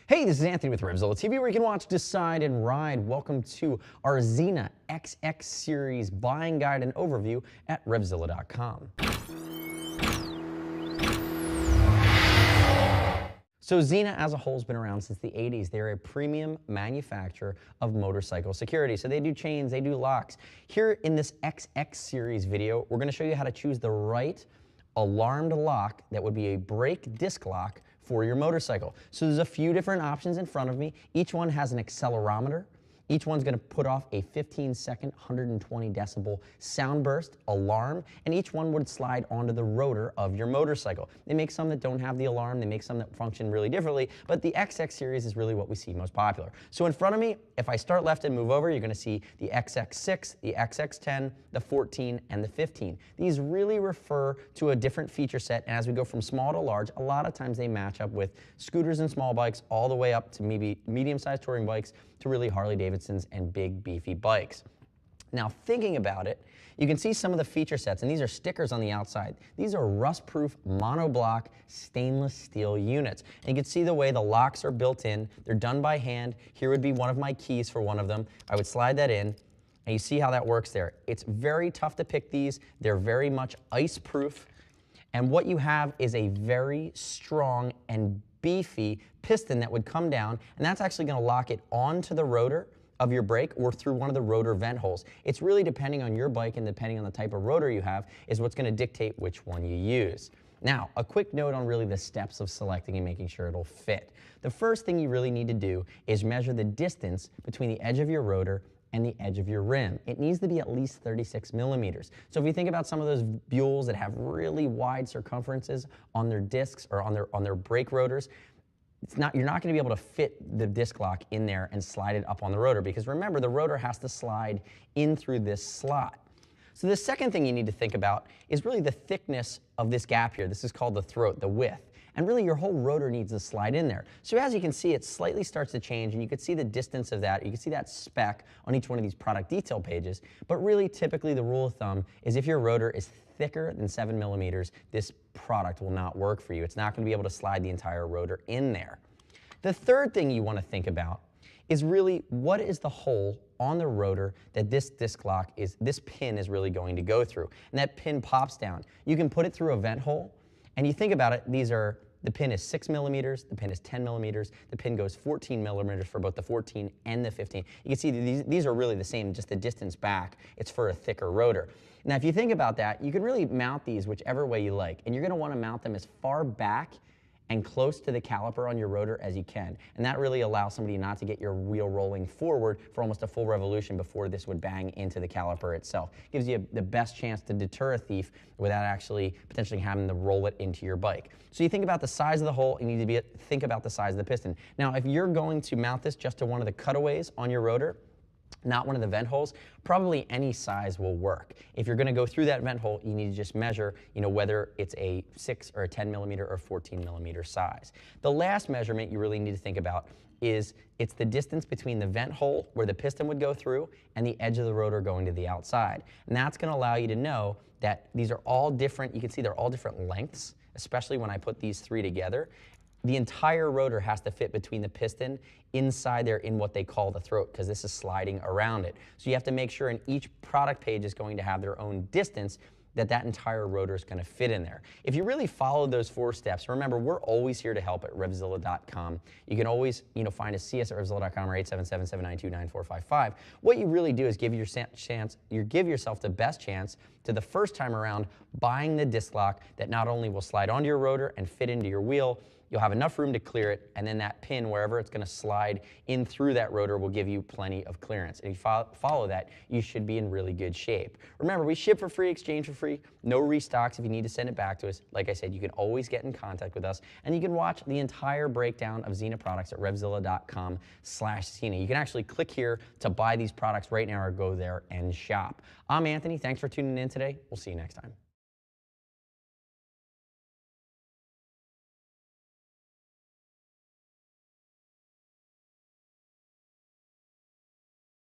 Hey, this is Anthony with Revzilla TV, where you can watch, decide, and ride. Welcome to our Xena XX Series buying guide and overview at Revzilla.com. So Xena as a whole has been around since the 80s. They're a premium manufacturer of motorcycle security. So they do chains, they do locks. Here in this XX Series video, we're going to show you how to choose the right alarmed lock that would be a brake disc lock for your motorcycle. So there's a few different options in front of me. Each one has an accelerometer. Each one's going to put off a 15-second, 120 decibel sound burst alarm, and each one would slide onto the rotor of your motorcycle. They make some that don't have the alarm. They make some that function really differently, but the XX series is really what we see most popular. So in front of me, if I start left and move over, you're going to see the XX6, the XX10, the 14, and the 15. These really refer to a different feature set, and as we go from small to large, a lot of times they match up with scooters and small bikes all the way up to maybe medium-sized touring bikes to really Harley-Davidsons and big beefy bikes. Now thinking about it, you can see some of the feature sets, and these are stickers on the outside. These are rust-proof monobloque stainless steel units. And you can see the way the locks are built in. They're done by hand. Here would be one of my keys for one of them. I would slide that in, and you see how that works there. It's very tough to pick these. They're very much ice-proof. And what you have is a very strong and beefy piston that would come down, and that's actually going to lock it onto the rotor of your brake or through one of the rotor vent holes. It's really depending on your bike and depending on the type of rotor you have is what's going to dictate which one you use. Now, a quick note on really the steps of selecting and making sure it'll fit. The first thing you really need to do is measure the distance between the edge of your rotor and the edge of your rim. It needs to be at least 36 millimeters. So if you think about some of those Buells that have really wide circumferences on their discs or on their brake rotors, you're not going to be able to fit the disc lock in there and slide it up on the rotor, because remember, the rotor has to slide in through this slot. So the second thing you need to think about is really the thickness of this gap here. This is called the throat, the width. And really your whole rotor needs to slide in there. So as you can see, it slightly starts to change, and you can see the distance of that. You can see that spec on each one of these product detail pages. But really, typically the rule of thumb is if your rotor is thicker than 7 millimeters, this product will not work for you. It's not going to be able to slide the entire rotor in there. The third thing you want to think about is really what is the hole on the rotor that this disc lock this pin is really going to go through. And that pin pops down. You can put it through a vent hole. And you think about it, the pin is 6 millimeters, the pin is 10 millimeters, the pin goes 14 millimeters for both the 14 and the 15. You can see these are really the same, just the distance back. It's for a thicker rotor. Now, if you think about that, you can really mount these whichever way you like. And you're going to want to mount them as far back and close to the caliper on your rotor as you can. And that really allows somebody not to get your wheel rolling forward for almost a full revolution before this would bang into the caliper itself. Gives you the best chance to deter a thief without actually potentially having to roll it into your bike. So you think about the size of the hole, you need to think about the size of the piston. Now, if you're going to mount this just to one of the cutaways on your rotor, not one of the vent holes, probably any size will work. If you're going to go through that vent hole, you need to just measure, whether it's a 6 or a 10 millimeter or 14 millimeter size. The last measurement you really need to think about is it's the distance between the vent hole where the piston would go through and the edge of the rotor going to the outside. And that's going to allow you to know that these are all different. You can see they're all different lengths, especially when I put these three together. The entire rotor has to fit between the piston inside there in what they call the throat, because this is sliding around it. So you have to make sure in each product page is going to have their own distance that entire rotor is going to fit in there. If you really follow those 4 steps, remember, we're always here to help at Revzilla.com. see us at Revzilla.com or 877-792-9455. What you really do is give yourself the best chance to the first time around buying the disc lock that not only will slide onto your rotor and fit into your wheel, you'll have enough room to clear it, and then that pin, wherever it's going to slide in through that rotor, will give you plenty of clearance. And if you follow that, you should be in really good shape. Remember, we ship for free, exchange for free, no restocks if you need to send it back to us. Like I said, you can always get in contact with us, and you can watch the entire breakdown of Xena products at Revzilla.com/Xena. You can actually click here to buy these products right now or go there and shop. I'm Anthony. Thanks for tuning in today. We'll see you next time.